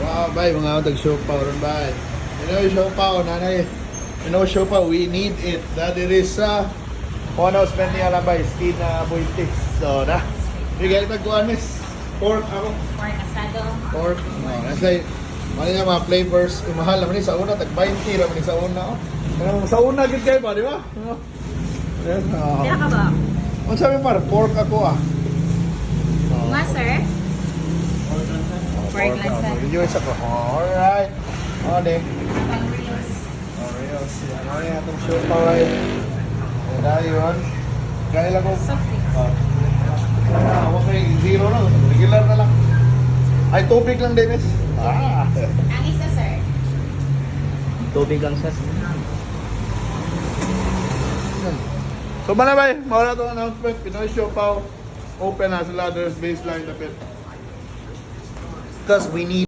Wow, bay, mga tag-siopaw ron, bay. You know, siopaw, nanay. You know, siopaw, we need it. That it is, kung ano, spending alam ba, skin na buitis. So, na. Bigay tagkuhan, miss. Pork ako. Pork asado. Pork. No, kasi, mali na mga flavors. Mahal naman sa una, tag-20 naman sa una. Oh. Pero sa una, gid kayo ba, di ba? Yes, Kaya ka ba? Ano sabi par? Pork ako ah. Nga, sir? Pork lang, sir. Rejoice ako. Alright. O, di. Pang-reels. Oreos. Ano yan itong show pa right? Ayan na yun. Gaya lang kung... Soft drinks. Okay, zero na. Regular na lang. Ay, tubig lang, Dennis. Ang isa, sir. Tubig lang siya. So, manabay, mawala itong announcement. Pinoy Siopaw. Open na sa Ladders Baseline Tapit. Because we need